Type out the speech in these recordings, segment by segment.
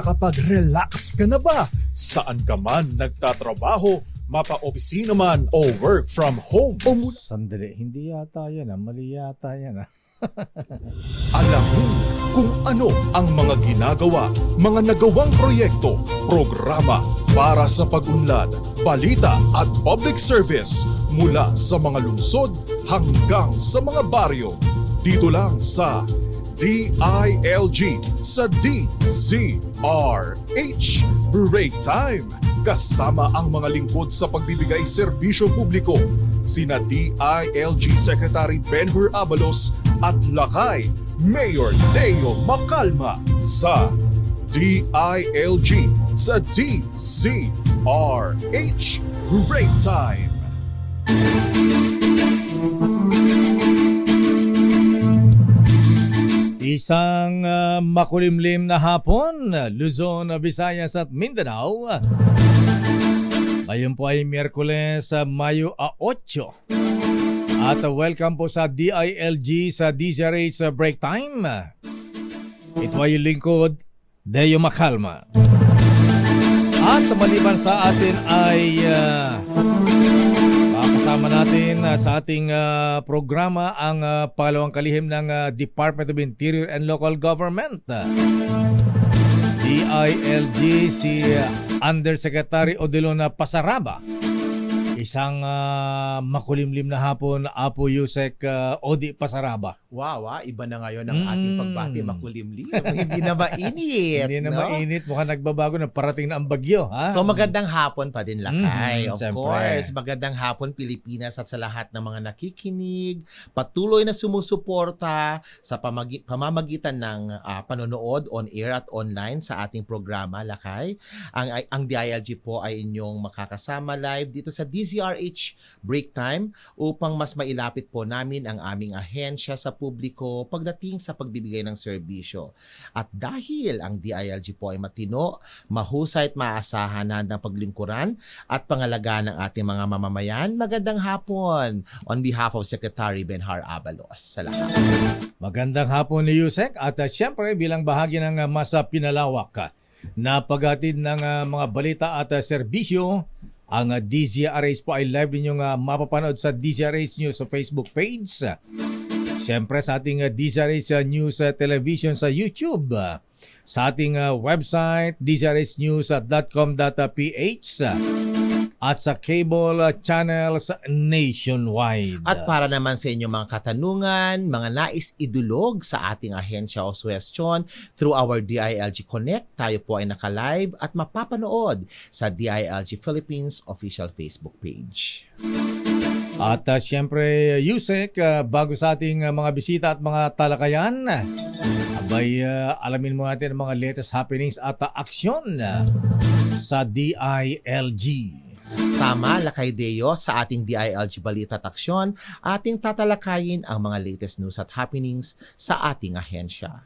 Nakakapag-relax ka na ba? Saan ka man nagtatrabaho, mapa-opisina man o work from home o mula. Sandali, hindi yata yan mali yata yan Alamin kung ano ang mga ginagawa, mga nagawang proyekto, programa para sa pag-unlad, balita at public service mula sa mga lungsod hanggang sa mga baryo. Dito lang sa DILG sa DZRH Break Time. Kasama ang mga lingkod sa pagbibigay serbisyo publiko, sina DILG Secretary Benhur Abalos at Lakay Mayor Deo Macalma sa DILG sa DZRH Break Time. Isang makulimlim na hapon, Luzon, Visayas at Mindanao. Ngayon po ay Miyerkules, Mayo 8. At welcome po sa DILG sa DZRH Break Time. Ito ay yung lingkod, Deo Macalma. At maliban sa atin ay kasama natin sa ating programa ang pangalawang kalihim ng Department of Interior and Local Government. DILG si Undersecretary Odilon Pasaraba. Isang makulimlim na hapon, Apo Yusek Odi Pasaraba. Wow, iba na ngayon ang ating pagbati, makulimlim. Hindi na mainit. Hindi na mainit, mukhang nagbabago na parating na ang bagyo. Ha? So magandang hapon pa din, Lakay. Of siyempre. course, magandang hapon Pilipinas at sa lahat ng mga nakikinig, patuloy na sumusuporta sa pamamagitan ng panonood on air at online sa ating programa, Lakay. Ang DILG po ay inyong makakasama live dito sa DZRH Break Time upang mas mailapit po namin ang aming ahensya sa publiko pagdating sa pagbibigay ng serbisyo. At dahil ang DILG po ay matino, mahusay at maasahan na ng paglingkuran at pangalagaan ng ating mga mamamayan, magandang hapon on behalf of Secretary Benhur Abalos. Sa lahat. Magandang hapon ni Yusek at siyempre bilang bahagi ng mas pinalawak na paghatid ng mga balita at serbisyo, ang DZRH po ay live ninyong mapapanood sa DZRH News sa Facebook page. Siyempre sa ating DZRH News Television sa YouTube. Sa ating website dzrhnews.com.ph at sa cable channels nationwide. At para naman sa inyong mga katanungan, mga nais idulog sa ating ahensya o suwestyon through our DILG Connect, tayo po ay naka-live at mapapanood sa DILG Philippines official Facebook page. At siyempre, Yusek, bago sa ating mga bisita at mga talakayan, alamin mo natin ang mga latest happenings at aksyon sa DILG. Tama, Lakay Deo, sa ating DILG Balita at Aksyon, ating tatalakayin ang mga latest news at happenings sa ating ahensya.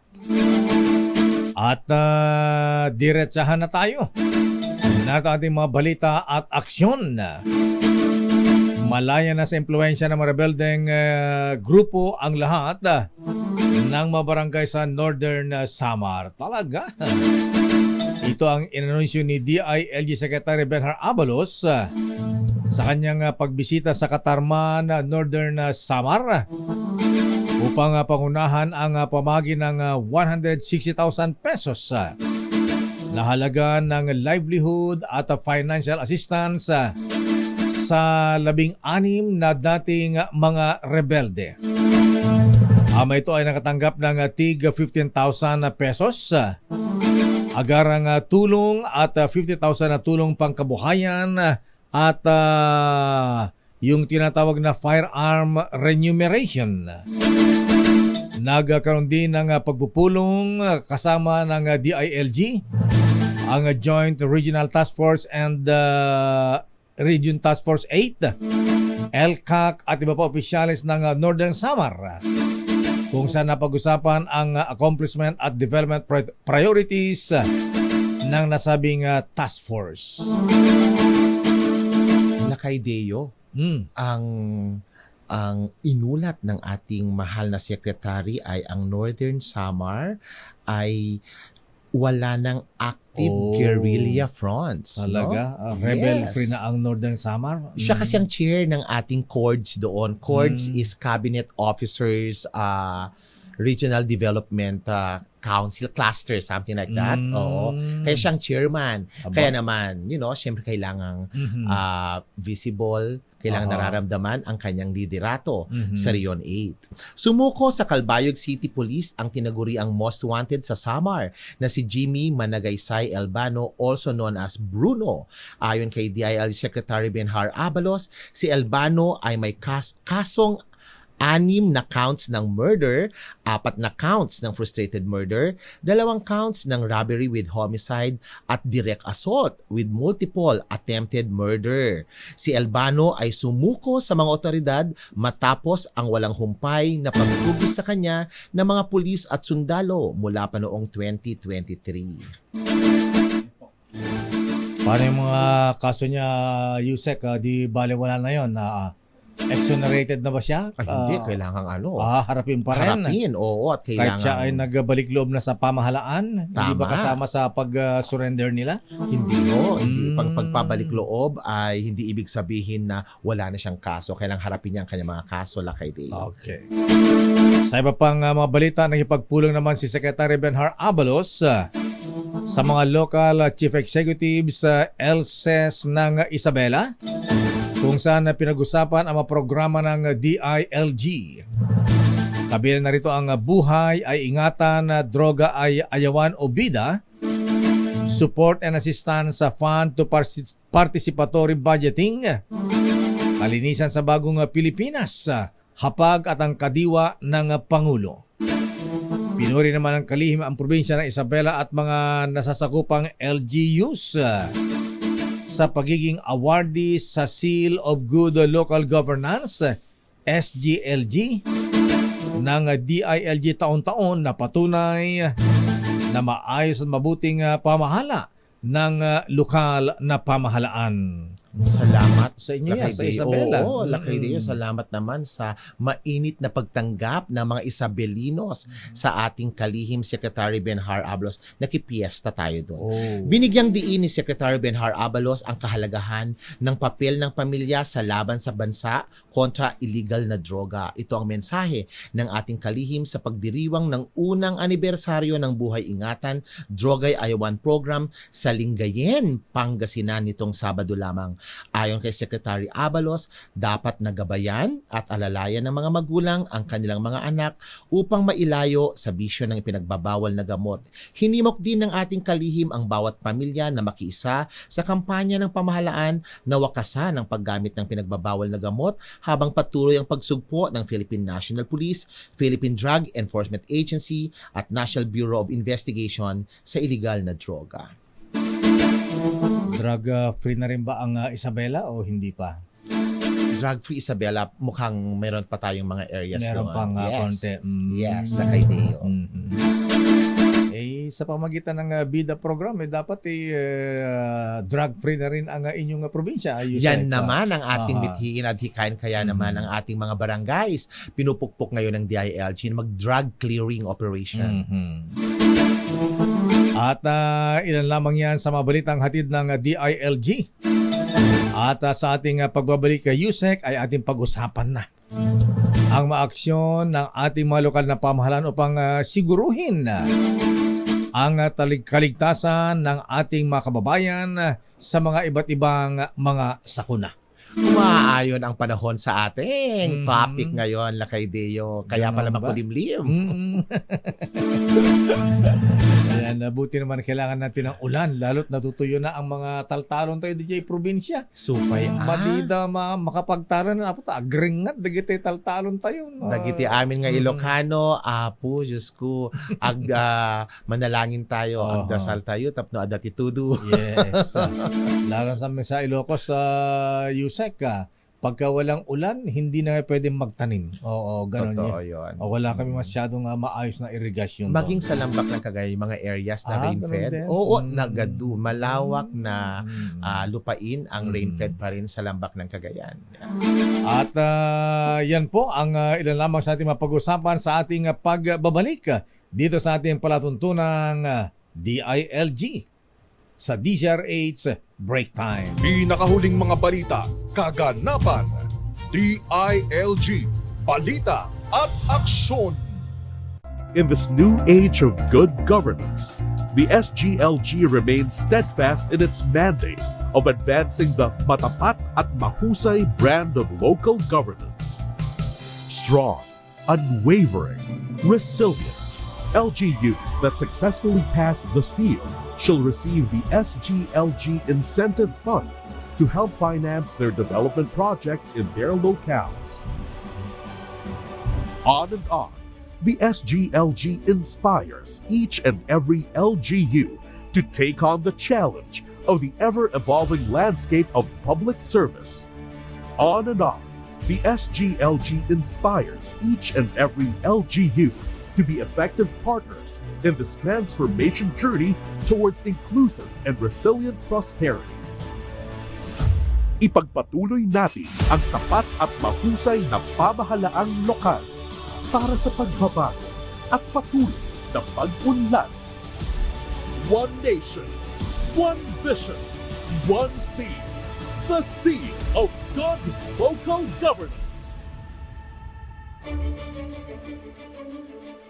At diretsahan na tayo. Narito ating mga balita at aksyon. Malaya na sa impluensya ng mga rebeldeng grupo ang lahat ng mga barangay sa Northern Samar. Talaga. Ito ang inanunsyo ni DILG Secretary Benhur Abalos sa kanyang pagbisita sa Katarman, Northern Samar upang pangunahan ang pamagi ng 160,000 pesos na halaga ng livelihood at financial assistance sa 16 na dating mga rebelde. Ito ay nakatanggap ng tig 15,000 pesos, agarang tulong at 50,000 na tulong pangkabuhayan at yung tinatawag na firearm remuneration. Nagkaroon din ng pagpupulong kasama ng DILG, ang Joint Regional Task Force and Region Task Force 8, LCAC at iba pa opisyalis ng Northern Samar, kung saan napag-usapan ang accomplishment at development priorities ng nasabing task force. Lakay Deo, ang inulat ng ating mahal na sekretary ay ang Northern Samar ay wala ng active Oh. guerrilla fronts. Talaga? No? Rebel-free Yes. na ang Northern Samar? Siya kasi ang chair ng ating CORDS doon. CORDS Mm. is Cabinet Officers Regional Development Council Cluster, something like that. Mm. Oo. Kaya siyang chairman. Aba. Kaya naman, syempre kailangang Mhm. visible, kailangan Aha. nararamdaman ang kanyang liderato Mhm. sa Rion 8. Sumuko sa Calbayog City Police ang tinaguriang most wanted sa Samar na si Jimmy Managaysay Elbano, also known as Bruno. Ayon kay DIL Secretary Benhar Abalos, si Elbano ay may kasong 6 na counts ng murder, 4 na counts ng frustrated murder, 2 counts ng robbery with homicide at direct assault with multiple attempted murder. Si Elbano ay sumuko sa mga otoridad matapos ang walang humpay na pagtugis sa kanya ng mga pulis at sundalo mula pa noong 2023. Paano yung mga kaso niya, Yusek? Di bale wala na yun. Exonerated na ba siya? Ay, hindi, kailangan Harapin pa rin. harapin, oo, at Kahit kailangan siya ay nagbalik loob na sa pamahalaan? Hindi ba Tama. kasama sa pag-surrender nila? Hindi ho, hindi. Mm. Pagpabalik loob ay hindi ibig sabihin na wala na siyang kaso. Kailangang harapin niya ang kanyang mga kaso, Lakay Deo. Okay. Sa iba pang mga balita, nagipagpulong naman si Secretary Benhar Abalos sa mga local chief executives sa LCES ng Isabela, kung saan pinag-usapan ang mga programa ng DILG. Kabilang na rito ang buhay ay ingatan, droga ay ayawan o bida, support and assistance sa fund to participatory budgeting, kalinisan sa bagong Pilipinas, hapag at ang kadiwa ng Pangulo. Pinuri naman ng kalihim ang probinsya ng Isabela at mga nasasakupang LGUs sa pagiging awardee sa Seal of Good Local Governance, SGLG, ng DILG taon-taon na patunay na maayos at mabuting pamahala ng lokal na pamahalaan. Salamat Sa inyo yan, Lakay sa Deo. Isabela. Oo, Lakay Deo, Mm. salamat naman sa mainit na pagtanggap ng mga Isabelinos sa ating kalihim Secretary Benhar Abalos. Nakipiesta tayo doon. Oh. Binigyang diin ni Secretary Benhar Abalos ang kahalagahan ng papel ng pamilya sa laban sa bansa kontra illegal na droga. Ito ang mensahe ng ating kalihim sa pagdiriwang ng unang anibersaryo ng Buhay Ingatan, Drogay Ayawan Program sa Lingayen, Pangasinan nitong Sabado lamang. Ayon kay Secretary Abalos, dapat nagabayan at alalayan ng mga magulang ang kanilang mga anak upang mailayo sa bisyo ng ipinagbabawal na gamot. Hinimok din ng ating kalihim ang bawat pamilya na makiisa sa kampanya ng pamahalaan na wakasan ang paggamit ng pinagbabawal na gamot habang patuloy ang pagsugpo ng Philippine National Police, Philippine Drug Enforcement Agency at National Bureau of Investigation sa illegal na droga. Drug-free na rin ba ang Isabela o hindi pa? Drug-free Isabela, mukhang meron pa tayong mga areas Meron doon. pang Yes. konti. Yes, Lakay Deo. Mhm. Sa pamagitan ng BIDA program, dapat drug-free na rin ang inyong probinsya. Yan naman ang ating Aha. mithiin at hikain. Kaya naman ang ating mga barangays pinupukpok ngayon ng DILG na mag-drug clearing operation. Mhm. At ilan lamang yan sa mga balitang hatid ng DILG. At sa ating pagbabalik kay Yusek ay ating pag-usapan na ang maaksyon ng ating mga lokal na pamahalaan upang siguruhin ang kaligtasan ng ating mga kababayan sa mga iba't ibang mga sakuna. Umaayon ang panahon sa ating Mhm. topic ngayon, Lakay Deo. Kaya Ganon pala ba? makulimlim. Ayan, buti naman kailangan natin ng ulan, lalo't natutuyo na ang mga taltalon tayo DJ probinsya. Supay Madida makapagtaran na po ta agringat dagiti taltalon tayo. Dagiti amin nga Ilocano, apo, Diyos ko, manalangin tayo, Aha. agdasal tayo, tapno adati tudu. Yes. Lalo sa Ilocos Yusek, pagka walang ulan, hindi na pwedeng magtanim. Oo, ganun Totoo yun. yun. Wala kami masyadong maayos na irigasyon. Maging sa lambak ng Cagayan, mga areas na ganun rain-fed. din. Oo, Mm. nagadu. Malawak na Mm. lupain ang Mm. rain-fed pa rin sa lambak ng Cagayan. At yan po ang ilan lamang sa ating mapag-usapan sa ating pagbabalik dito sa ating palatuntunang DILG sa DZRH Break Time. Pinakahuling mga balita, kaganapan, DILG, balita at aksyon. In this new age of good governance, the SGLG remains steadfast in its mandate of advancing the matapat at mahusay brand of local governance. Strong, unwavering, resilient, LGUs that successfully pass the seal shall receive the SGLG Incentive Fund to help finance their development projects in their locales. On and on, the SGLG inspires each and every LGU to take on the challenge of the ever-evolving landscape of public service. On and on, the SGLG inspires each and every LGU to be effective partners in this transformation journey towards inclusive and resilient prosperity. Ipagpatuloy natin ang tapat at mahusay na pamahalaang lokal para sa pagbabago at patuloy na pag-unlad. One nation, one vision, one seed. The seed of good local governance.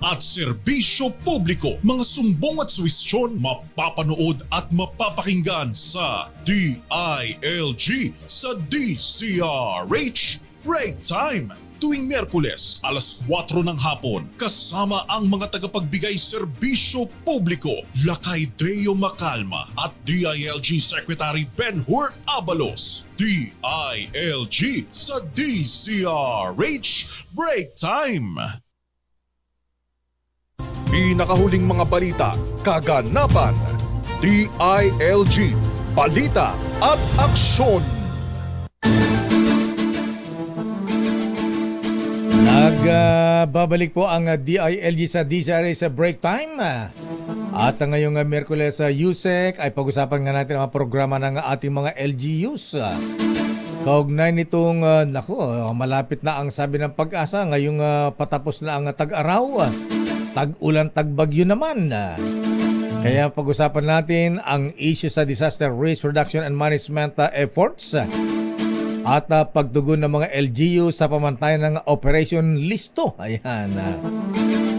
At serbisyo publiko, mga sumbong at suwisyon mapapanood at mapapakinggan sa DILG sa DCRH Break Time. Tuwing Miyerkules, alas 4 ng hapon, kasama ang mga tagapagbigay serbisyo publiko, Lakay Deo Macalma at DILG Secretary Ben-Hur Abalos. DILG sa DCRH Break Time. Pinakahuling mga balita, kaganapan, DILG, balita at aksyon. Nagbabalik po ang DILG sa DZRH sa Break Time. At ngayong Miyerkules sa USEC ay pag-usapan nga natin ang mga programa ng ating mga LGUs. Kaugnay nitong, malapit na ang sabi ng pag-asa, ngayong patapos na ang tag-araw, tag-ulan, tag-bagyo naman. Kaya pag-usapan natin ang issue sa disaster risk reduction and management efforts at pagtugon ng mga LGU sa pamantayan ng Operation Listo. Ayan.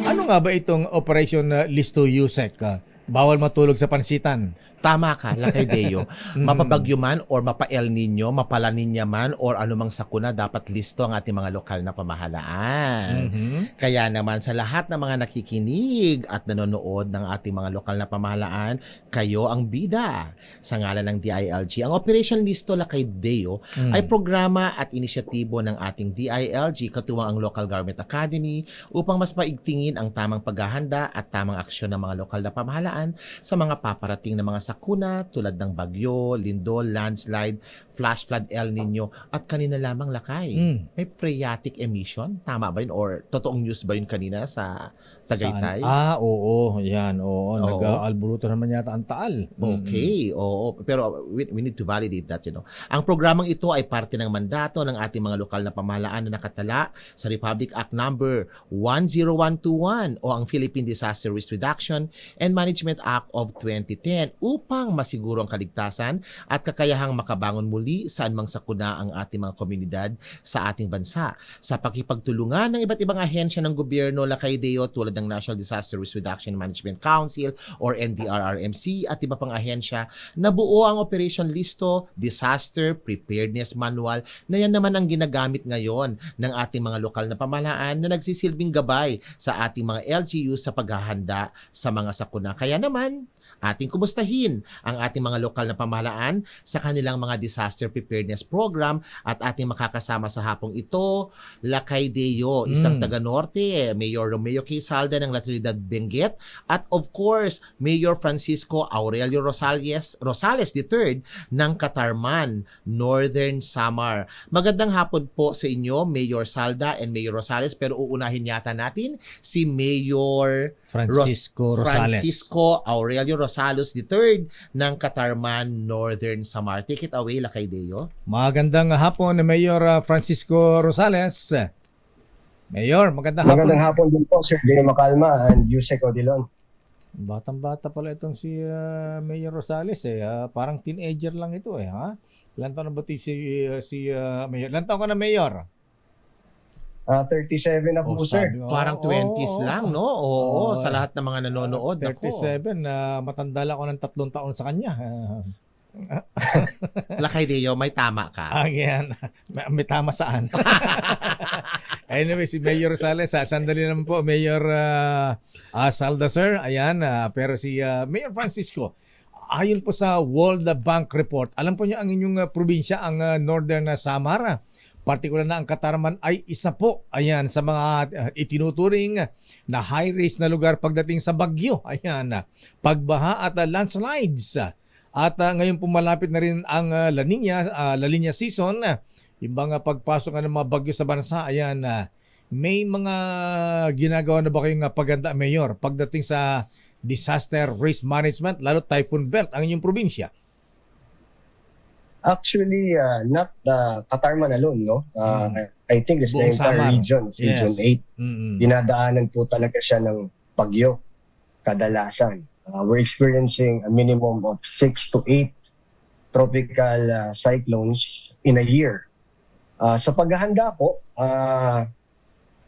Ano nga ba itong Operation Listo, USEC? Bawal matulog sa pansitan. Tama ka, Lakay Deo. Mapabagyo man or mapa-El Nino, mapalaninya man or anumang sakuna, dapat listo ang ating mga lokal na pamahalaan. Kaya naman sa lahat ng mga nakikinig at nanonood ng ating mga lokal na pamahalaan, kayo ang bida sa ngalan ng DILG. Ang Operation Listo, Lakay Deo, ay programa at inisyatibo ng ating DILG katuwang ang Local Government Academy upang mas maigtingin ang tamang paghahanda at tamang aksyon ng mga lokal na pamahalaan sa mga paparating na mga sakuna tulad ng bagyo, lindol, landslide, flash flood, El Nino at kanina lamang Lakay. May phreatic emission, tama ba yun? Or totoong news ba yun kanina sa Tagaytay? Oo. Yan, oo. Nag-alburuto naman yata ang Taal. Okay, oo. Pero we need to validate that, Ang programang ito ay parte ng mandato ng ating mga lokal na pamahalaan na nakatala sa Republic Act Number 10121 o ang Philippine Disaster Risk Reduction and Management Act of 2010 upang masiguro ang kaligtasan at kakayahang makabangon muli saan mang sakuna ang ating mga komunidad sa ating bansa. Sa pakipagtulungan ng iba't ibang ahensya ng gobyerno, Lakay Deo, tulad ng National Disaster Risk Reduction and Management Council or NDRRMC at iba pang ahensya, nabuo ang Operation Listo Disaster Preparedness Manual na yan naman ang ginagamit ngayon ng ating mga lokal na pamahalaan na nagsisilbing gabay sa ating mga LGU sa paghahanda sa mga sakuna. Kaya naman, ating kumustahin ang ating mga lokal na pamahalaan sa kanilang mga disaster preparedness program at ating makakasama sa hapong ito, Lakay Deo, isang taga-Norte, Mayor Romeo K. Salda ng La Trinidad Benguet at of course, Mayor Francisco Aurelio Rosales III ng Catarman, Northern Samar. Magandang hapon po sa inyo, Mayor Salda and Mayor Rosales, pero uunahin yata natin si Mayor Francisco Aurelio Rosales III ng Catarman, Northern Samar. Take it away, Lakay Deo. Magandang hapon, Mayor Francisco Rosales. Mayor, magandang hapon. Magandang hapon din po, Sir Deo Macalma and Yusek Odilon. Batang-bata pala itong si Mayor Rosales eh. Parang teenager lang ito eh, ha? Ilan taon na ba Mayor? Ilan taon ka na, Mayor? 37 na po, sir. sabi nga, Parang 20s lang, no? Oo, Oo, sa lahat ng mga nanonood. Ako. 37, matanda lang ako ng 3 taon sa kanya. Lakay Deo, may tama ka. Yan. May tama saan? Anyway, si Mayor Rosales, sandali naman po, Mayor Salazar, ayan, pero si Mayor Francisco, ayon po sa World Bank Report, alam po niyo ang inyong probinsya, ang Northern Samar, partikular na ang Katarman ay isa po, ayan, sa mga itinuturing na high risk na lugar pagdating sa bagyo, ayan, pagbaha at landslides. At ngayon po malapit na rin ang La Nina season. Ibang pagpasok ng mga bagyo sa bansa, ayan, may mga ginagawa na ba kayong paganda, Mayor, pagdating sa disaster risk management, lalo typhoon belt, ang inyong probinsya? Actually, not Katarman alone, no? I think it's the Buong entire Samar. region, Region Yes. 8. Mm-mm. Dinadaanan po talaga siya ng bagyo kadalasan. We're experiencing a minimum of 6 to 8 tropical cyclones in a year. Sa paghahanda po,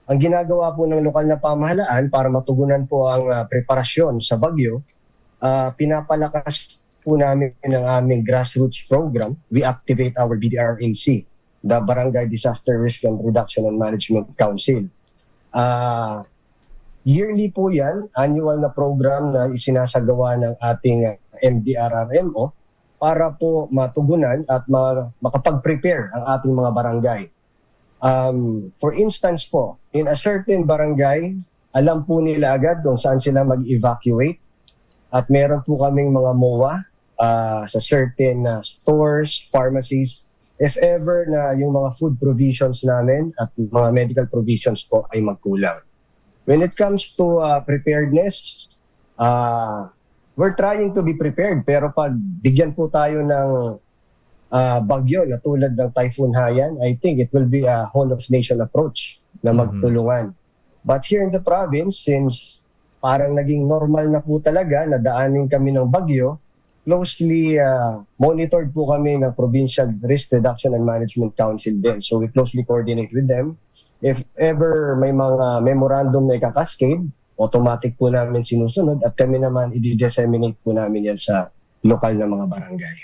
ang ginagawa po ng lokal na pamahalaan para matugunan po ang preparasyon sa bagyo, pinapalakas po namin ang aming grassroots program. We activate our BDRNC, the Barangay Disaster Risk and Reduction and Management Council. Yearly po yan, annual na program na isinasagawa ng ating MDRRMO para po matugunan at makapag-prepare ang ating mga barangay. For instance po, in a certain barangay, alam po nila agad kung saan sila mag-evacuate at meron po kaming mga MOA sa certain stores, pharmacies, if ever na yung mga food provisions namin at mga medical provisions po ay magkulang. When it comes to preparedness, we're trying to be prepared, pero pag bigyan po tayo ng bagyo na tulad ng Typhoon Haiyan, I think it will be a whole of nation approach na magtulungan. But here in the province, since parang naging normal na po talaga na daanin kami ng bagyo, closely monitored po kami ng Provincial Risk Reduction and Management Council din. So we closely coordinate with them. If ever may mga memorandum na ikakascade, automatic po namin sinusunod at kami naman i-disseminate po namin yan sa lokal na mga barangay.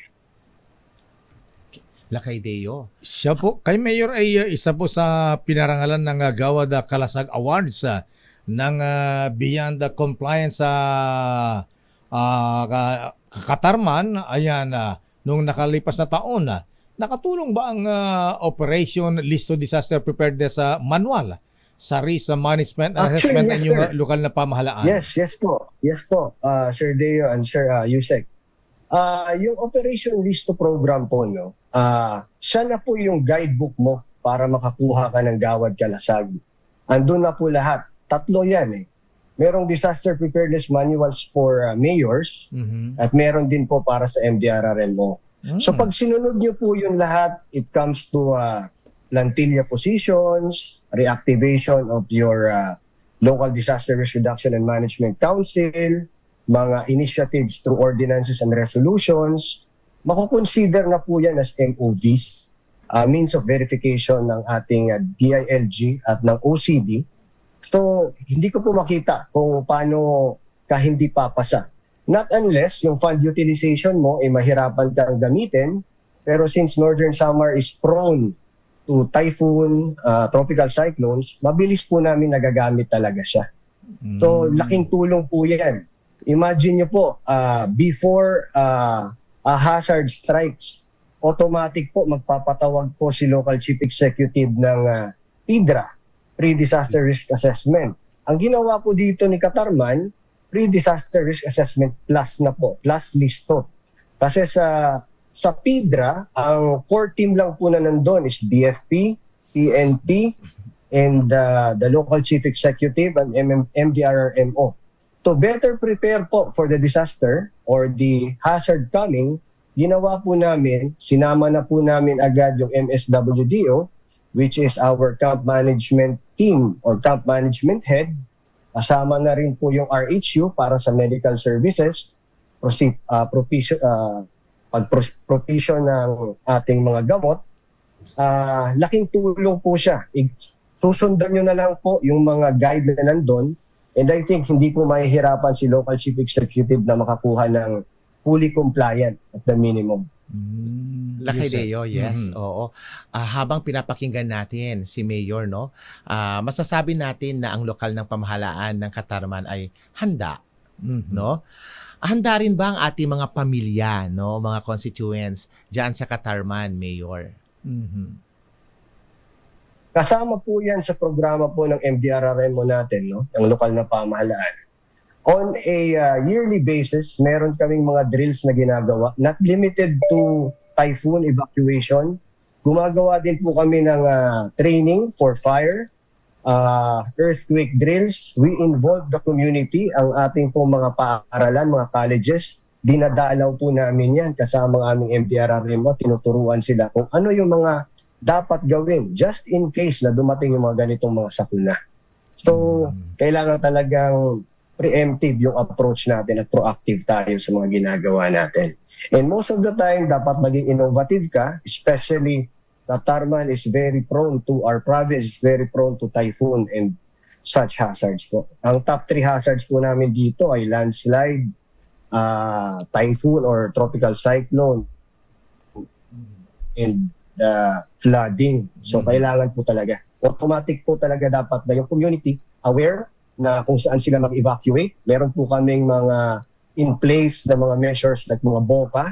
Lakay Deo. Siya po, kay Mayor ay isa po sa pinarangalan ng Gawad Kalasag Awards ng Beyond Compliance sa Katarman, ayan, nung nakalipas na taon. Nakatulong ba ang Operation Listo Disaster Preparedness Manual sa risk management and Actually, assessment yes, ng inyong sir. lokal na pamahalaan? Yes po, Sir Deo and Sir Yusek. Yung Operation Listo program po, no, siya na po yung guidebook mo para makakuha ka ng Gawad Kalasag. Andun na po lahat. 3 yan eh. Merong disaster preparedness manuals for mayors at meron din po para sa MDRRMO. So pag sinunod niyo po yung lahat, it comes to plantilla positions, reactivation of your local disaster risk reduction and management council, mga initiatives through ordinances and resolutions, makukonsider na po yan as MOVs, means of verification ng ating DILG at ng OCD. So, hindi ko po makita kung paano ka hindi papasa. Not unless yung fund utilization mo ay mahirapan kang gamitin, pero since Northern Samar is prone to typhoon, tropical cyclones, mabilis po namin nagagamit talaga siya. So, laking tulong po yan. Imagine nyo po, before a hazard strikes, automatic po magpapatawag po si local chief executive ng PIDRA, Pre-Disaster Risk Assessment. Ang ginawa po dito ni Katarman, Pre-Disaster Risk Assessment Plus na po, Plus Listo. Kasi sa PIDRA, ang core team lang po na nandun is BFP, PNP, and the local chief executive and MDRRMO. To better prepare po for the disaster or the hazard coming, ginawa po namin, sinama na po namin agad yung MSWDO, which is our camp management team or camp management head, Kasama na rin po yung RHU para sa medical services, pag-provision ng ating mga gamot. Laking tulong po siya. Susundan nyo na lang po yung mga guide na nandun. And I think hindi po mahihirapan si local chief executive na makakuha ng fully compliant at the minimum. Lakay Deo, yes. Mhm. Oo. Habang pinapakinggan natin si Mayor, no, masasabi natin na ang lokal ng pamahalaan ng Katarman ay handa, Mhm. no? Handa rin ba ang ating mga pamilya, no, mga constituents diyan sa Katarman, Mayor? Mhm. Kasama po yan sa programa po ng MDRRMO natin, no, ng lokal na pamahalaan. On a yearly basis, meron kaming mga drills na ginagawa, not limited to typhoon evacuation. Gumagawa din po kami ng training for fire, earthquake drills. We involve the community, ang ating po mga paaralan, mga colleges. Dinadalaw po namin yan kasama ang aming MDRRMO. Tinuturuan sila kung ano yung mga dapat gawin just in case na dumating yung mga ganitong mga sakuna. So, kailangan talagang preemptive yung approach natin at proactive tayo sa mga ginagawa natin. And most of the time, dapat maging innovative ka, especially Katarman is very prone to, our province is very prone to typhoon and such hazards po. Ang top 3 hazards po namin dito ay landslide, typhoon or tropical cyclone, and flooding. So kailangan po talaga. Automatic po talaga dapat na yung community aware na kung saan sila mag-evacuate. Meron po kaming mga in place na mga measures like mga BOCA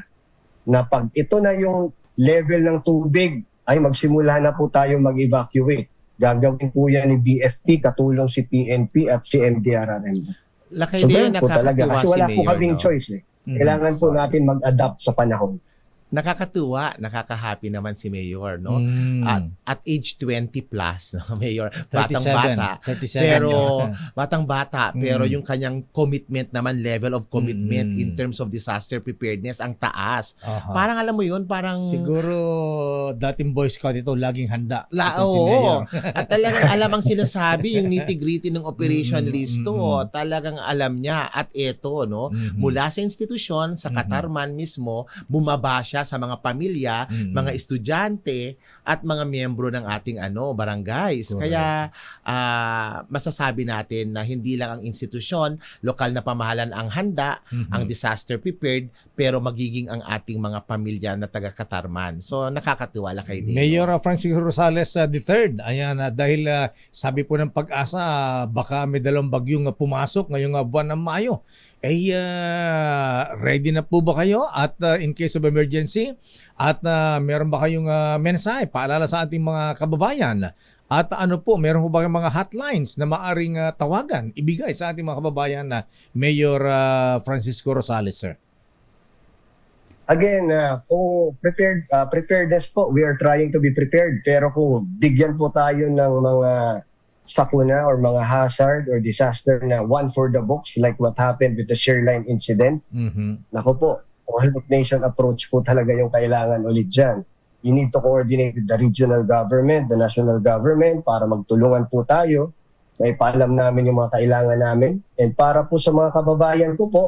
na pag ito na yung level ng tubig ay magsimula na po tayo mag-evacuate. Gagawin po yan ni BFP, katulong si PNP at si MDRRM. Lakay So, Deo, ganun po talaga. nakakatuwa Kasi si wala po Mayor, kaming no? choice eh. Kailangan po natin mag-adapt sa panahon. Nakakatuwa, nakaka-happy naman si Mayor, no? Mm. At age 20 plus, no, Mayor, 37. batang-bata. 37. Pero batang-bata, pero Mm. yung kanyang commitment naman, level of commitment Mm. in terms of disaster preparedness ang taas. Aha. Parang alam mo yun, parang Siguro dating Boy Scout ito laging handa. Itong si Oo. Mayor. At talagang alam ang sinasabi, yung nitty-gritty ng operation listo, talagang alam niya. At ito, no, Mhm. mula sa institusyon, sa Katarman mismo, bumaba siya sa mga pamilya, Mhm. mga estudyante, at mga miyembro ng ating barangays. Correct. Kaya masasabi natin na hindi lang ang institusyon, lokal na pamahalan ang handa, Mhm. ang disaster prepared, pero magiging ang ating mga pamilya na taga-Katarman. So nakakatuwa lang kay Dino. Mayor Francisco Rosales III. Ayan, dahil sabi po ng Pag-asa, baka may dalawang bagyong pumasok ngayong buwan ng Mayo. Ready na po ba kayo at in case of emergency? At meron ba kayong mensahe, paalala sa ating mga kababayan? At ano po, meron po ba kayong mga hotlines na maaring tawagan, ibigay sa ating mga kababayan na Mayor Francisco Rosales, sir? Again, kung preparedness po, we are trying to be prepared. Pero kung bigyan po tayo ng mga sakuna or mga hazard or disaster na one for the books like what happened with the Shareline incident, Mhm. nako po, all nation approach po talaga yung kailangan ulit dyan. You need to coordinate with the regional government, the national government para magtulungan po tayo. May paalam namin yung mga kailangan namin. And para po sa mga kababayan ko po,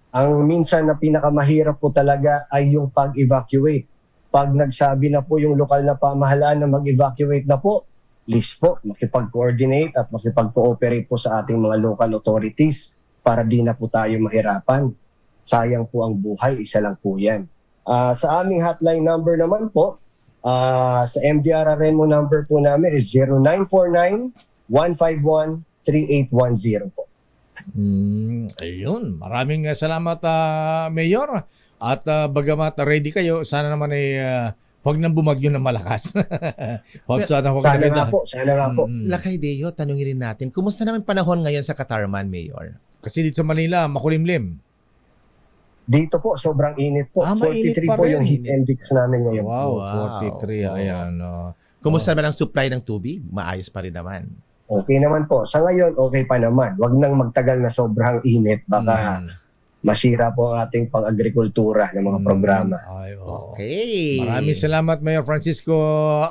ang minsan na pinakamahirap po talaga ay yung pag-evacuate. Pag nagsabi na po yung lokal na pamahalaan na mag-evacuate na po, please po, makipag-coordinate at makipag-cooperate po sa ating mga local authorities para di na po tayo mahirapan. Sayang po ang buhay, isa lang po yan. Sa aming hotline number naman po, sa MDRRMO number po namin is 0949-151-3810 po. Ayun, maraming salamat Mayor. At bagamat ready kayo, sana naman ay huwag nang bumagyo ng malakas. Huwag Sana nga po, sana nga po. Lakay Deo, tanungin rin natin, kumusta naman panahon ngayon sa Katarman, Mayor? Kasi dito sa Manila, makulimlim. Dito po, sobrang init po. Mainit 43 pa po rin. yung heat index namin ngayon. Wow, Wow. 43. Ayan. Kumusta naman ang supply ng tubig? Maayos pa rin naman. Okay naman po. Sa ngayon, okay pa naman. Huwag nang magtagal na sobrang init. Baka masira po ang ating pang-agrikultura ng mga programa. Ay, oo. Okay. Maraming salamat Mayor Francisco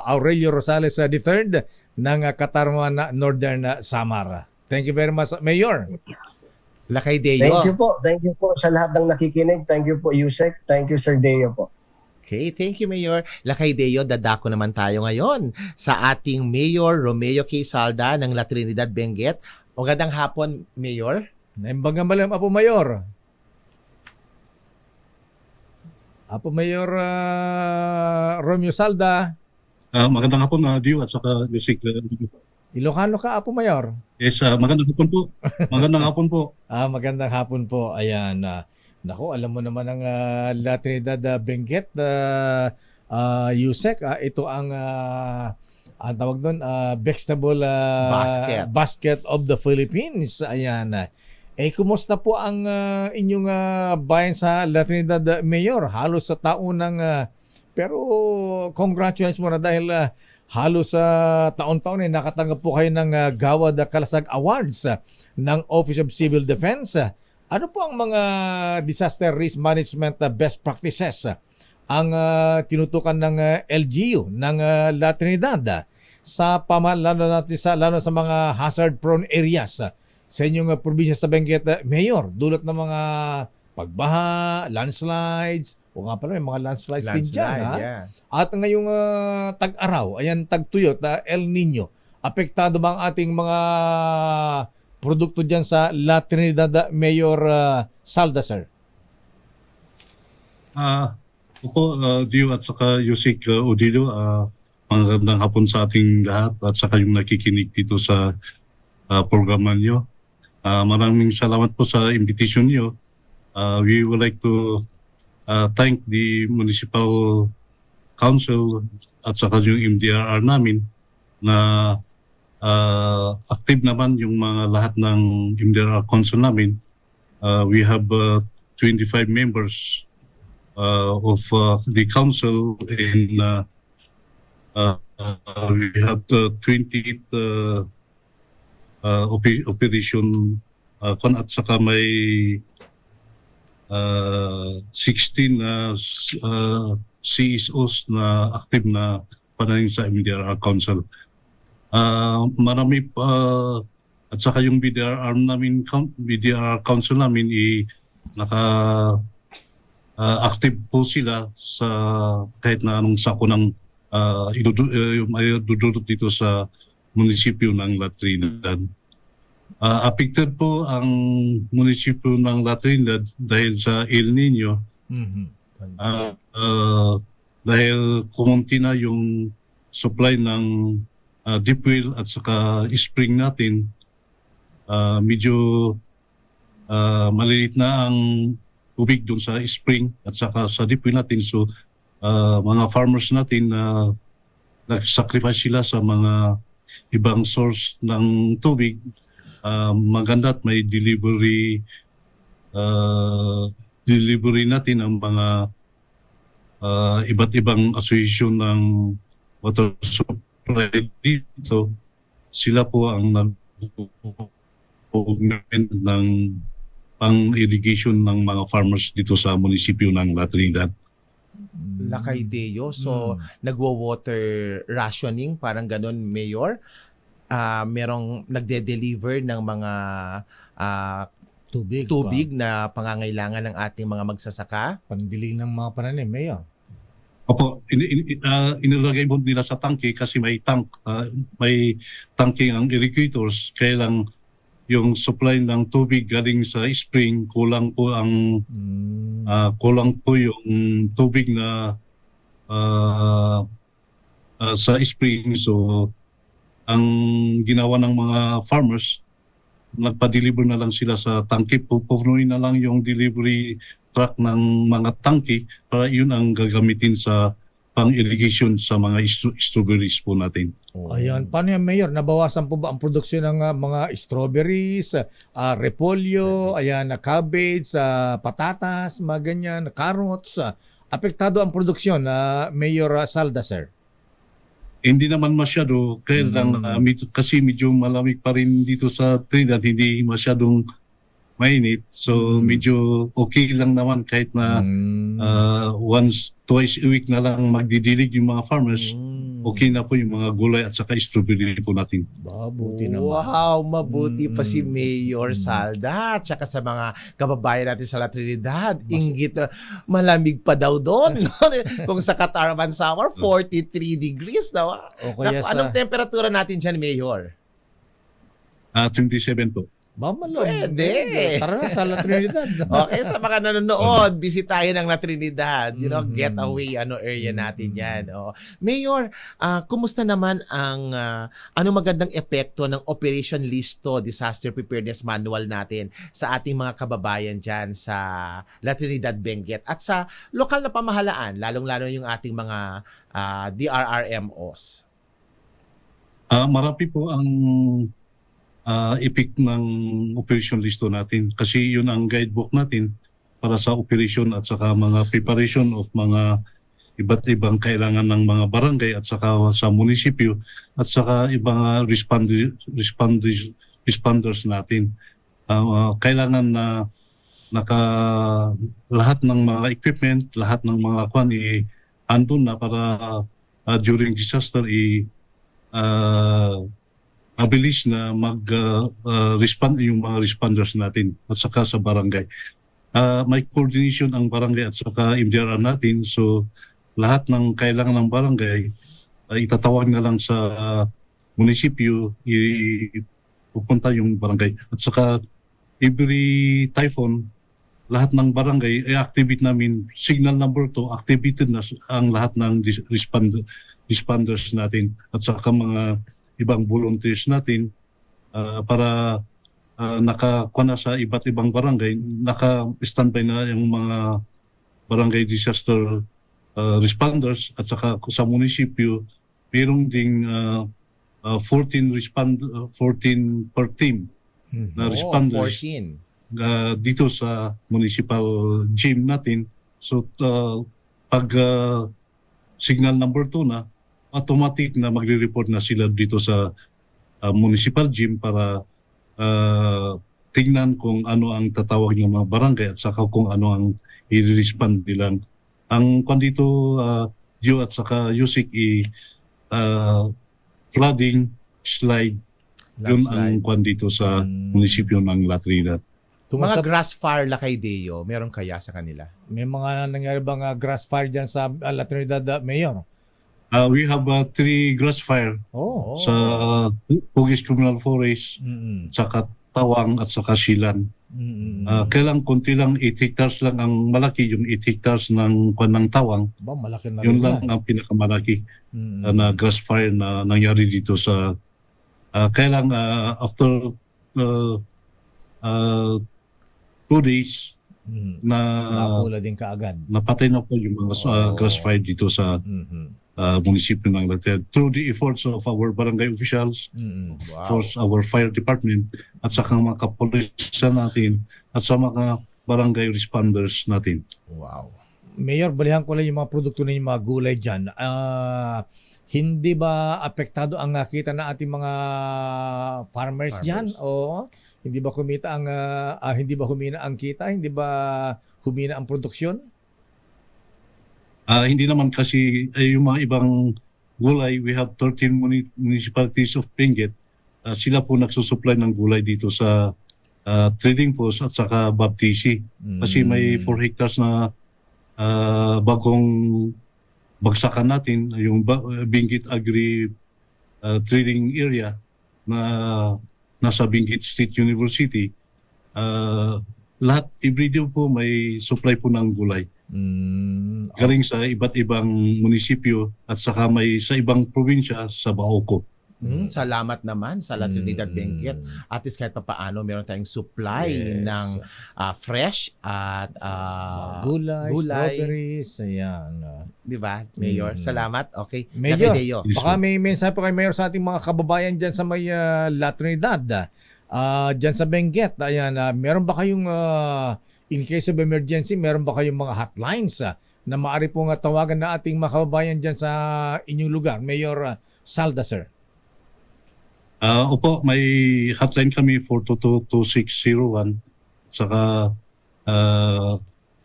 Aurelio Rosales III ng Katarman Northern Samar. Thank you very much, Mayor. Lakay Deo. Thank you po. Thank you po sa lahat ng nakikinig. Thank you po, Yusek. Thank you, Sir Deo po. Okay, thank you, Mayor. Lakay Deo, dadako naman tayo ngayon sa ating Mayor Romeo K. Salda ng La Trinidad, Benguet. Magandang hapon, Mayor. Naimbagan ba lang, Apo Mayor? Apo Mayor Romeo Salda. Magandang hapon, Dio, at saka Yusik. Ilocano ka, Apo Mayor? Yes, magandang hapon po. Magandang hapon po. Magandang hapon po. Ayan. Nako, alam mo naman ang La Trinidad Benguet, Yusek. Ito ang tawag doon, vegetable basket of the Philippines. Ayan. Kumusta po ang inyong bayan sa La Trinidad, Mayor? Halos sa taunang pero congratulations muna dahil halos sa taon-taon nakatanggap po kayo ng Gawad Kalasag Awards ng Office of Civil Defense. Ano po ang mga disaster risk management best practices ang tinutukan ng LGU ng La Trinidad sa lalo sa mga hazard-prone areas sa inyong probinsya sa Benguet, Mayor, dulot ng mga pagbaha, landslides, o nga pala may mga landslides din dyan. yeah. At ngayong tag-araw, ayan, tag-tuyot, El Nino, apektado ba ang ating mga produkto dyan sa La Trinidad, Mayor Salda, sir? Opo, Dio at saka Yusik Odilo, magandang hapon sa ating lahat at saka yung nakikinig dito sa programa niyo. Maraming salamat po sa invitation niyo. We would like to thank the Municipal Council at saka yung MDRR namin na active naman yung mga lahat ng MDRR Council namin. We have 25 members of the council and we have 28 operation at saka may 16 CSOs na active na panahin sa MDRR Council. Marami at saka yung BDRR namin, BDRR Council namin naka active po sila sa kahit na anong sako ng idudulot dito sa munisipyo ng La Trinidad. Affected po ang munisipyo ng La Trinidad dahil sa El Nino. Dahil kumunti na yung supply ng deep well at saka spring natin, medyo maliit na ang tubig doon sa spring at saka sa deep well natin. So mga farmers natin nag-sacrifice sila sa mga ibang source ng tubig. Maganda at may delivery natin ang mga iba't ibang association ng water supply dito. Sila po ang nag-augment ng pang-irrigation ng mga farmers dito sa munisipyo ng La Trinidad. Lakay Deo. So, nagwo-water rationing, parang ganun, Mayor. Merong nagde-deliver ng mga tubig na pangangailangan ng ating mga magsasaka. Pandili ng mga pananim, Mayor. Opo, inilagay mo nila sa tangke kasi may tanking ang irrigators. Kaya lang yung supply ng tubig galing sa spring, kulang po yung tubig na sa spring. So ang ginawa ng mga farmers, nagpa-deliver na lang sila sa tangke. Pupunuin na lang yung delivery truck ng mga tangke para yun ang gagamitin sa pang-irrigation sa mga strawberries po natin. Ayan. Paano yan, Mayor? Nabawasan po ba ang produksyon ng mga strawberries, repolyo, ayan, cabbage, patatas, mga ganyan, carrots? Apektado ang produksyon, Mayor Salda, sir? Hindi naman masyado, kaya lang kasi medyo malamig pa rin dito sa Trinidad, hindi masyadong mainit. So medyo okay lang naman kahit na once, twice a week na lang magdidilig yung mga farmers. okay na po yung mga gulay at saka strawberry po natin. Buti naman. Wow, mabuti pa si Mm. Mayor Mm. Salda at saka sa mga kababayan natin sa La Trinidad. Inggit, malamig pa daw doon. Kung sa Catarman Summer, 43 degrees daw. O kaya sa... Anong temperatura natin dyan, Mayor? 27 po. Pwede. Tara na sa La Trinidad. Okay, sa mga nanonood, bisitahin ang La Trinidad. Get Mhm. away area natin yan. Oh. Mayor, kumusta naman ang ano magandang epekto ng Operation Listo Disaster Preparedness Manual natin sa ating mga kababayan dyan sa La Trinidad, Benguet at sa lokal na pamahalaan, lalong-lalo yung ating mga DRRMOs? Marami po ang epic ng operation listo natin kasi yun ang guidebook natin para sa operation at saka mga preparation of mga iba't ibang kailangan ng mga barangay at saka sa munisipyo at saka ibang responders natin. Kailangan na lahat ng mga equipment, lahat ng mga kwan andun na para during disaster mabilis na mag-respond yung mga responders natin at saka sa barangay. May coordination ang barangay at saka MDRR natin. So lahat ng kailangan ng barangay, itatawag na lang sa munisipyo, pupunta yung barangay. At saka every typhoon, lahat ng barangay, i-activate namin, signal number 2, activated na ang lahat ng responders natin at saka mga ibang volunteers natin para nakakuha na sa iba't ibang barangay, naka-standby na yung mga barangay disaster responders at saka sa munisipyo, mayroong ding 14 per team na responders 14. dito sa municipal gym natin. So pag signal number 2 na, automatic na magre-report na sila dito sa municipal gym para tingnan kung ano ang tatawag ng mga barangay at saka kung ano ang i-respond nila. Ang kung dito, Gio at saka Yusik, flooding, slide, yun ang Landslide. kung dito sa munisipyo ng La Trinidad. Mga grass fire lakay Deo, meron kaya sa kanila? May mga nangyari bang grass fire dyan sa La Trinidad, Mayor? We have 3 grass fire Oh. sa Pugis Communal Forest, sa Tawang at sa Silan. Kailang konti lang, 8 hectares lang ang malaki, yung 8 hectares ng Tawang. Ba, malaki na Yun rin lang yan. ang pinakamalaki na grass fire na nangyari dito sa kailang after 2 days na Napula din kaagad. napatay na po yung mga grass fire dito sa munisipyo ng Lagtad through the efforts of our barangay officials, Wow. our fire department at sa mga kapulisan natin at sa mga barangay responders natin. Wow. Mayor, balihan ko lang yung mga produkto na yung mga gulay dyan. Hindi ba apektado ang kita na ating mga farmers dyan? O hindi ba kumita ang hindi ba humina ang kita? Hindi ba humina ang produksyon? Hindi naman kasi yung mga ibang gulay, we have 13 municipalities of Benguet. Sila po nagsusupply ng gulay dito sa trading post at saka Baptisi. Kasi may 4 hectares na bagong bagsakan natin, yung Benguet Agri Trading Area na nasa Benguet State University. Lahat, everyday po may supply po ng gulay. Galing sa iba't ibang munisipyo at saka may sa ibang probinsya sa Baoco. Salamat naman sa La Trinidad, Benguet. At least kahit paano meron tayong supply Yes. ng fresh at Gulay, gulay. strawberries, ayan. di ba, Mayor? Salamat. Okay. Mayor, Deo. baka may mensahe po kay Mayor sa ating mga kababayan dyan sa may La Trinidad. Dyan sa Benguet, ayan, meron ba kayong in case of emergency, meron ba kayong mga hotlines na maaari pong tawagan na ating mga kababayan dyan sa inyong lugar? Mayor Salda, sir. Opo, may hotline kami 422-2601. Saka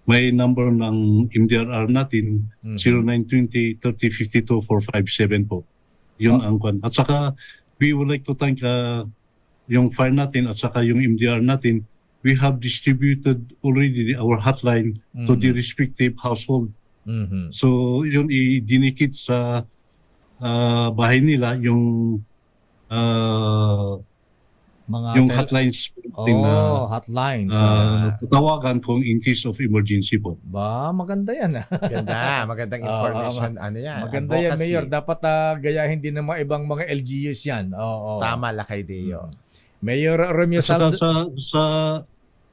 may number ng MDRR natin 0920-3052-457 po. Yun ang kwan. At saka, we would like to thank yung fire natin at saka yung MDR natin. We have distributed already our hotline to the respective household. Mhm. So, yun idinikit sa bahay nila yung Mga hotlines natin na hotlines. tawagan kung in case of emergency po. Ba, maganda yan. Ganda, magandang information. Ano yan? Maganda yan, advocacy. Mayor. Dapat gayahin din ng mga ibang mga LGUs yan. Oo. Tama, Lakay Deo. Mayor Romeo At saka Salda.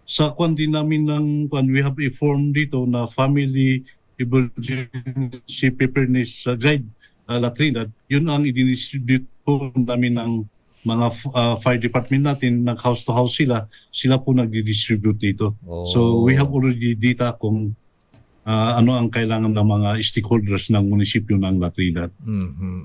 sa kwan din namin ng kwan, we have a form dito na family emergency preparedness guide, Latrinidad. Yun ang i-distribute po namin ng mga fire department natin, nag-house to house sila po nag-distribute dito. Oh. So we have already data kung ano ang kailangan ng mga stakeholders ng munisipyo ng Latrinidad.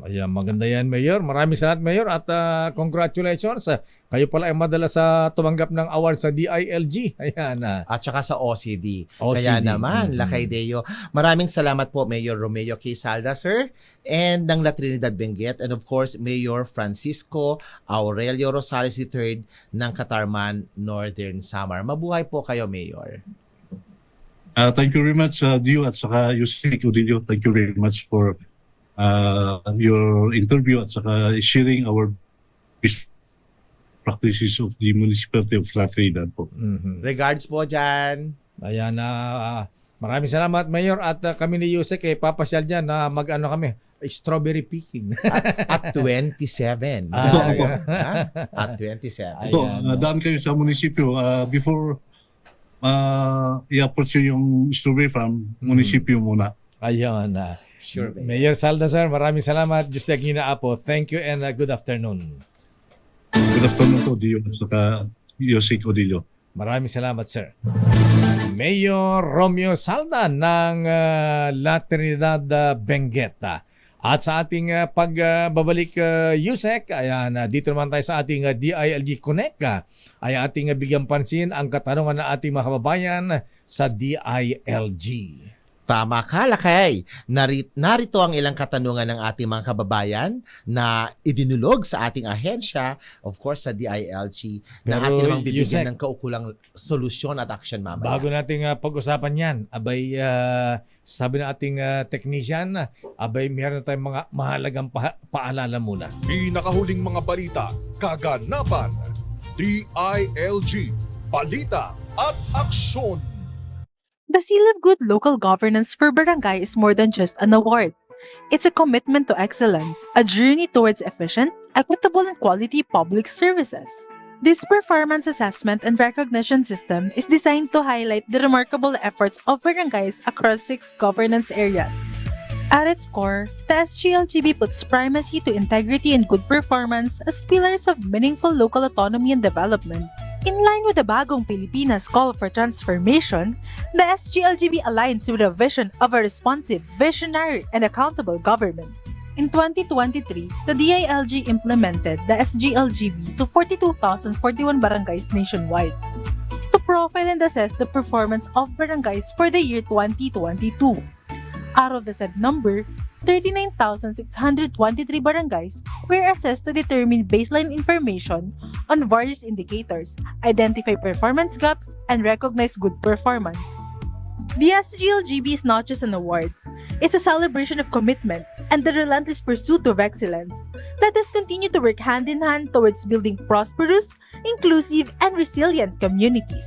Ayan, maganda yan, Mayor. Maraming salamat, Mayor. At congratulations. Kayo pala ay madalas sa tumanggap ng award sa DILG. Ayan. At saka sa OCD. OCD. Kaya naman, Lakay Deo. Maraming salamat po, Mayor Romeo K. Salda, sir. And ng La Trinidad Benguet. And of course, Mayor Francisco Aurelio Rosales III ng Katarman, Northern Samar. Mabuhay po kayo, Mayor. Thank you very much, Dio, at saka Yusik Udilio. Thank you very much for your interview at saka sharing our best practices of the municipality of La Trinidad po. Regards po dyan. Ayan, maraming salamat, Mayor. At kami ni Yusek, papasyal dyan na mag-ano kami, strawberry picking. At 27. Ah, At 27. So, Ayan. daan kayo sa munisipyo before i-approach yung strawberry farm, munisipyo muna. Ayan. Sure, Mayor. Mayor Salda, sir, maraming salamat. Just like Nina Apo, thank you and good afternoon. Good afternoon po, Dio, at saka Yusik Udilio. Maraming salamat, sir. Mayor Romeo Salda ng La Trinidad Benguet. At sa ating pagbabalik Yusek, ayan, dito naman tayo sa ating DILG Connect. Ay ating bigyan pansin ang katanungan ng ating mga kababayan sa DILG. Tama ka, Lakay. Narito ang ilang katanungan ng ating mga kababayan na idinulog sa ating ahensya, of course sa DILG, na Pero, ating namang bibigyan Yusek, ng kaukulang solusyon at action mamaya. bago nating pag-usapan yan, abay, sabi ng ating technician, abay, meron na tayong mga mahalagang paalala muna. Pinakahuling mga balita, kaganapan, DILG, balita at aksyon. The Seal of Good Local Governance for Barangay is more than just an award. It's a commitment to excellence, a journey towards efficient, equitable, and quality public services. This performance assessment and recognition system is designed to highlight the remarkable efforts of barangays across 6 governance areas. At its core, the SGLGB puts primacy to integrity and good performance as pillars of meaningful local autonomy and development. In line with the Bagong Pilipinas call for transformation, the SGLGB aligns with a vision of a responsive, visionary, and accountable government. In 2023, the DILG implemented the SGLGB to 42,041 barangays nationwide to profile and assess the performance of barangays for the year 2022. Out of the said number, 39,623 barangays were assessed to determine baseline information on various indicators, identify performance gaps, and recognize good performance. The SGLGB is not just an award, it's a celebration of commitment and the relentless pursuit of excellence. Let us continue to work hand in hand towards building prosperous, inclusive, and resilient communities.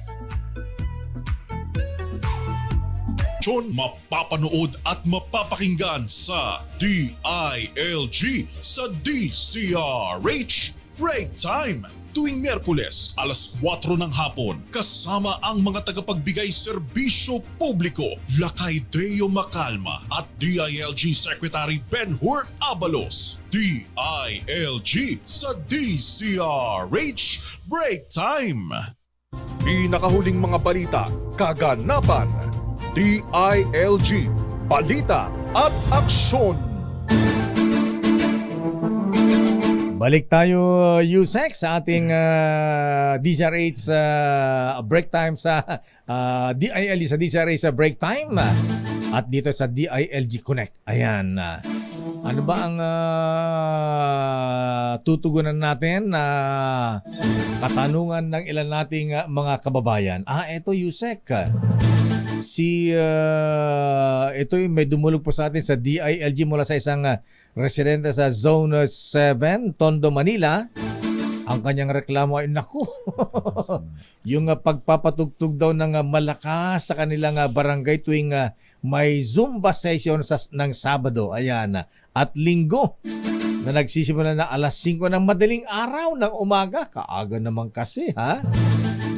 John, mapapanood at mapapakinggan sa DILG sa DCRH Break Time tuwing Miyerkules alas 4 ng hapon kasama ang mga tagapagbigay serbisyo publiko Lakay Deo Macalma at DILG Secretary Ben-Hur Abalos. DILG sa DCRH Break Time. Pinakahuling mga balita, kaganapan, DILG, balita at aksyon. Balik tayo, Yusek, sa ating DCRH break time sa DILG sa DCRH sa break time at dito sa DILG Connect. Ayan. Ano ba ang tutugunan natin na katanungan ng ilan nating mga kababayan? Ito Yusek. Ito may dumulog po sa atin sa DILG mula sa isang residente sa Zone 7, Tondo, Manila. Ang kanyang reklamo ay, naku, yung pagpapatugtog daw ng malakas sa kanilang barangay tuwing may Zumba session ng Sabado, ayan, at Linggo na nagsisimula na alas 5 ng madaling araw ng umaga. Kaaga naman kasi, ha?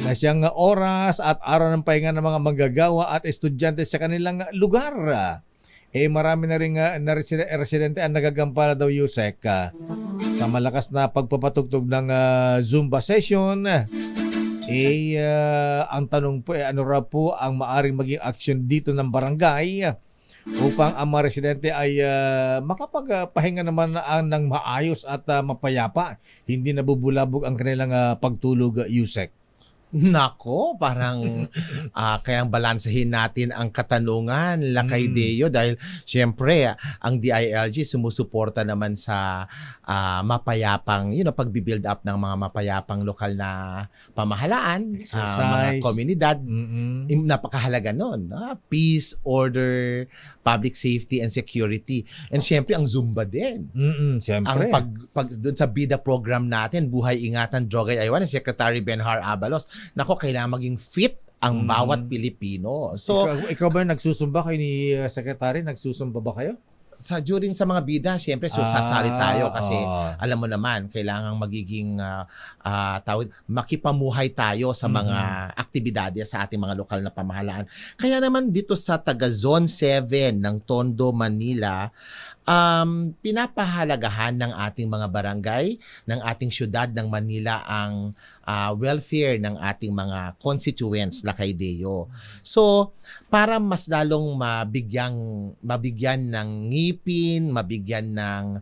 Na siyang oras at araw ng pahinga ng mga manggagawa at estudyante sa kanilang lugar. Marami na rin na residente ang nagagampala daw, Yusek, sa malakas na pagpapatugtog ng Zumba session. Ang tanong po, ano raw po ang maaring maging aksyon dito ng barangay upang ang mga residente ay makapagpahinga naman ng maayos at mapayapa, hindi nabubulabog ang kanilang pagtulog, Yusek. Nako, parang kayang balansahin natin ang katanungan, Lakay Deo, dahil siyempre ang DILG sumusuporta naman sa mapayapang, pagbi-build up ng mga mapayapang lokal na pamahalaan, mga komunidad. Napakahalaga nun. Peace, order, public safety and security. And siyempre ang Zumba din. Siyempre. Ang pag doon sa BIDA program natin, Buhay Ingatan Drogay Aywan, ni Secretary Benhar Abalos, nako, kailangan maging fit ang bawat Pilipino. So, ikaw ba nagsusumba kayo ni Secretary? Nagsusumba ba kayo? During sa mga bida, siyempre sasali tayo kasi alam mo naman, kailangang magiging makipamuhay tayo sa mga aktibidades sa ating mga lokal na pamahalaan. Kaya naman dito sa taga Zone 7 ng Tondo, Manila, pinapahalagahan ng ating mga barangay, ng ating syudad ng Manila ang welfare ng ating mga constituents, Lakay Deo. So, para mas lalong mabigyan ng ngipin, mabigyan ng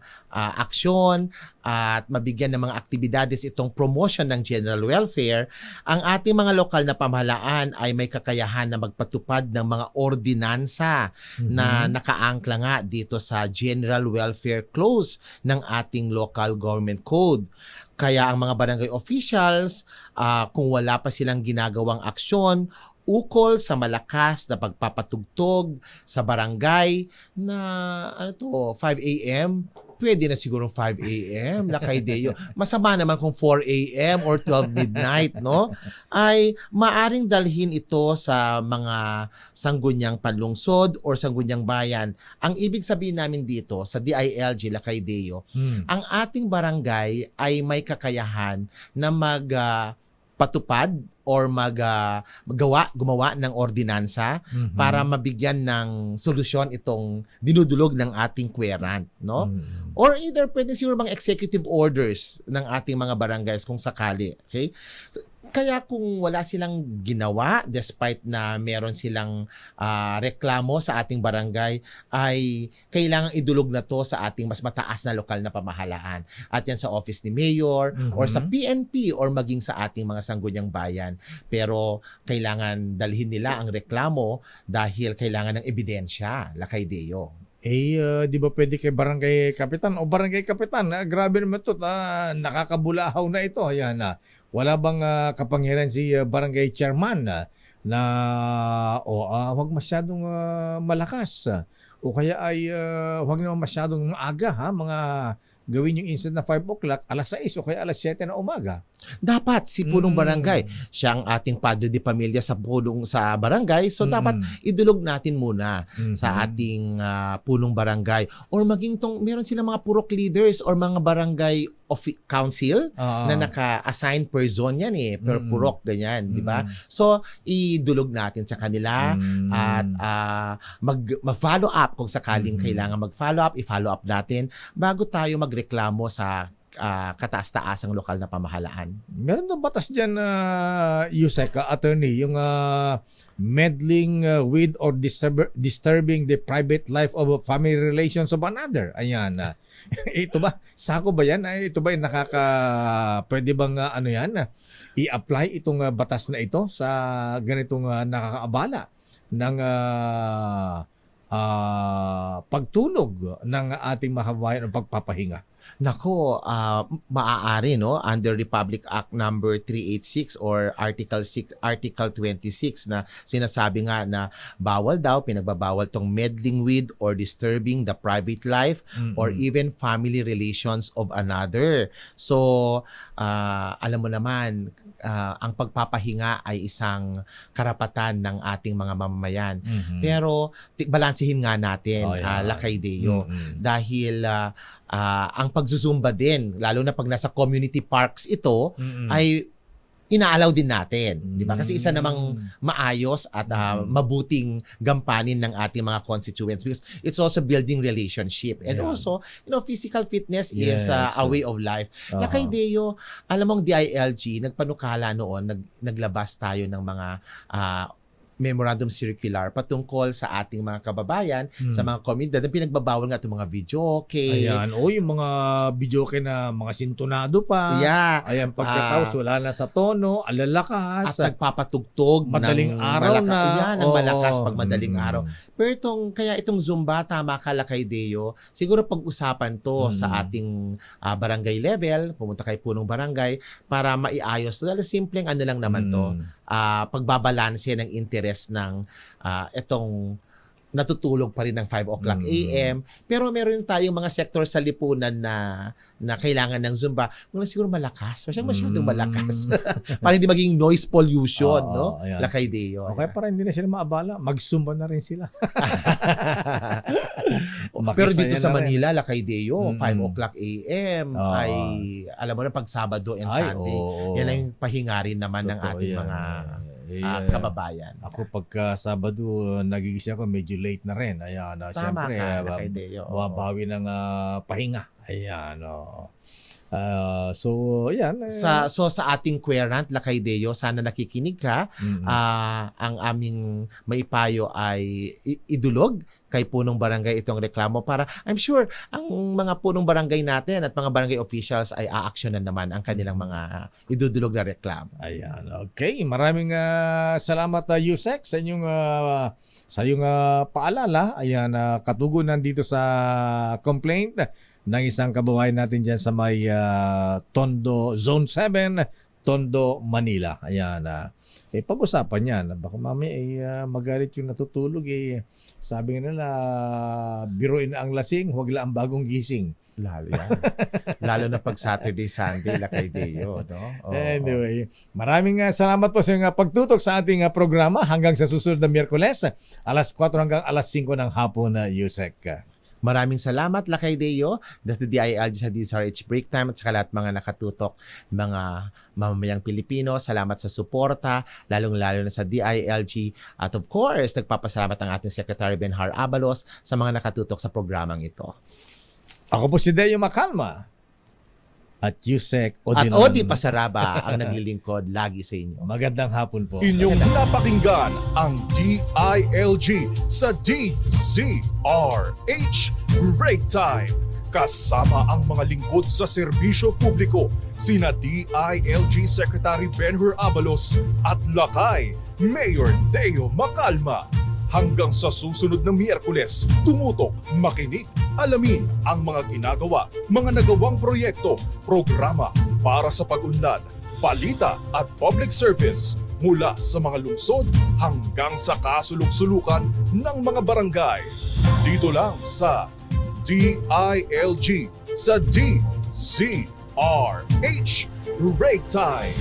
aksyon, at mabigyan ng mga aktibidades itong promotion ng general welfare, ang ating mga lokal na pamahalaan ay may kakayahan na magpatupad ng mga ordinansa na nakaangkla nga dito sa General Welfare Clause ng ating Local Government Code. Kaya ang mga barangay officials, kung wala pa silang ginagawang aksyon, ukol sa malakas na pagpapatugtog sa barangay na 5 a.m., pwede na siguro 5 a.m., Lakay Deo. Masama naman kung 4 a.m. or 12 midnight, no? Ay maaring dalhin ito sa mga sanggunyang panlungsod or sanggunyang bayan. Ang ibig sabihin namin dito sa DILG, Lakay Deo, ang ating barangay ay may kakayahan na patupad or gumawa ng ordinansa para mabigyan ng solusyon itong dinudulog ng ating querant, no? Or either pwede siguro mga executive orders ng ating mga barangays kung sakali, okay? Kaya kung wala silang ginawa, despite na meron silang reklamo sa ating barangay, ay kailangang idulog na to sa ating mas mataas na lokal na pamahalaan. At yan sa office ni Mayor, or sa PNP, or maging sa ating mga sanggunyang bayan. Pero kailangan dalhin nila ang reklamo dahil kailangan ng ebidensya, Lakay Deo. Di ba pwede kay barangay kapitan o barangay kapitan? Grabe naman ito, nakakabulahaw na ito. Ayan, wala bang kapangyarihan si barangay chairman na wag masyadong malakas o kaya ay wag naman masyadong maaga, mga gawin yung instead na 5 o'clock, alas 6 o kaya alas 7 na umaga. Dapat si punong barangay, siya ang ating padre de pamilya sa barangay, so dapat idulog natin muna sa ating punong barangay, or maging meron silang mga purok leaders or mga barangay council na naka-assign per zone yan per purok, ganyan, di ba? So idulog natin sa kanila at mag-follow up kung sakaling kailangan mag-follow up, i-follow up natin bago tayo magreklamo sa kataas-taasang lokal na pamahalaan. Meron daw batas dyan, Yusek, attorney, yung meddling with or disturbing the private life of family relations of another. Ayan. Ito ba? Sako ba yan? Ito ba yung pwede bang i-apply itong batas na ito sa ganitong nakakaabala ng pagtulog ng ating mga kababayan o pagpapahinga? Nako, maaari no under Republic Act number 386 or Article 6, Article 26 na sinasabi nga na bawal daw, pinagbabawal tong meddling with or disturbing the private life or even family relations of another. So, alam mo naman, ang pagpapahinga ay isang karapatan ng ating mga mamamayan. Pero balansehin nga natin, Lakay Deo, dahil ang pagzuzumba din, lalo na pag nasa community parks ito, ay inaalaw din natin, di ba? Kasi isa namang maayos at mabuting gampanin ng ating mga constituents because it's also building relationship. And also, physical fitness is a way of life. Lakay Deo, alam mong DILG, nagpanukala noon, naglabas tayo ng mga memorandum circular patungkol sa ating mga kababayan sa mga komunidad na pinagbabawal nga itong mga videoke. Ayan, yung mga videoke na mga sintonado pa. Yeah. Ayan, pagkatapos wala na sa tono, alalakas. At nagpapatugtog madaling ng araw na. Yan, ang malakas pag madaling araw. Pero kaya itong Zumba, tama ka Lakay Deo, siguro pag-usapan to sa ating barangay level, pumunta kay punong barangay para maiayos. So, dahil simpleng ano lang naman to, pagbabalanse ng interest ng itong natutulog pa rin ng 5 o'clock AM. Pero meron tayong mga sektor sa lipunan na kailangan ng Zumba. Muna siguro malakas. Masyadong malakas. Para hindi maging noise pollution, no? Ayan. Lakay Deo. Okay, para hindi na sila maabala, mag-Zumba na rin sila. Pero dito sa na rin. Manila, Lakay Deo, 5 o'clock AM ay, alam mo na, pag Sabado and Sunday, yan ang yung pahinga rin naman ng ating mga kababayan. Ako pagka Sabado nagigising ako medyo late na rin. Ayan, Tama siyempre ka, Lakay Deo. bawi ng pahinga. Ayan, so ayan. So sa ating querent, Lakay Deo, sana nakikinig ka. Ang aming maipayo ay idulog kay punong barangay itong reklamo para I'm sure ang mga punong barangay natin at mga barangay officials ay aaksyonan naman ang kanilang mga idudulog na reklamo. Ayan, okay. Maraming salamat Yusek sa inyong paalala. Ayan, katugunan dito sa complaint ng isang kababayan natin dyan sa may Tondo, Zone 7, Tondo, Manila. Ayan, pag-usapan yan. Baka mami magalit yung natutulog. Sabi nga nila, biruin ang lasing, huwag lang ang bagong gising. Lalo yan. Lalo na pag Saturday, Sunday, Lakay Deo. No? Anyway, maraming salamat po sa inyong pagtutok sa ating programa hanggang sa susunod na Miyerkules, alas 4 hanggang alas 5 ng hapon na Yusek. Maraming salamat, Lakay Deo. That's the DILG sa DSRH Break Time at saka lahat mga nakatutok, mga mamamayang Pilipino. Salamat sa suporta, lalong-lalo na sa DILG. At of course, nagpapasalamat ang ating Secretary Benhar Abalos sa mga nakatutok sa programang ito. Ako po si Deo Macalma at Yusek At Odinon. Odi Pasaraba ang naglilingkod lagi sa inyo. Magandang hapon po. Inyong napakinggan ang DILG sa DZRH Break Time. Kasama ang mga lingkod sa serbisyo publiko, sina DILG Secretary Benhur Abalos at Lakay Mayor Deo Macalma. Hanggang sa susunod na Miyerkules, tumutok, makinig, alamin ang mga ginagawa, mga nagawang proyekto, programa para sa pag-unlad, balita at public service mula sa mga lungsod hanggang sa kasulok-sulukan ng mga barangay. Dito lang sa DILG sa DZRH Break Time.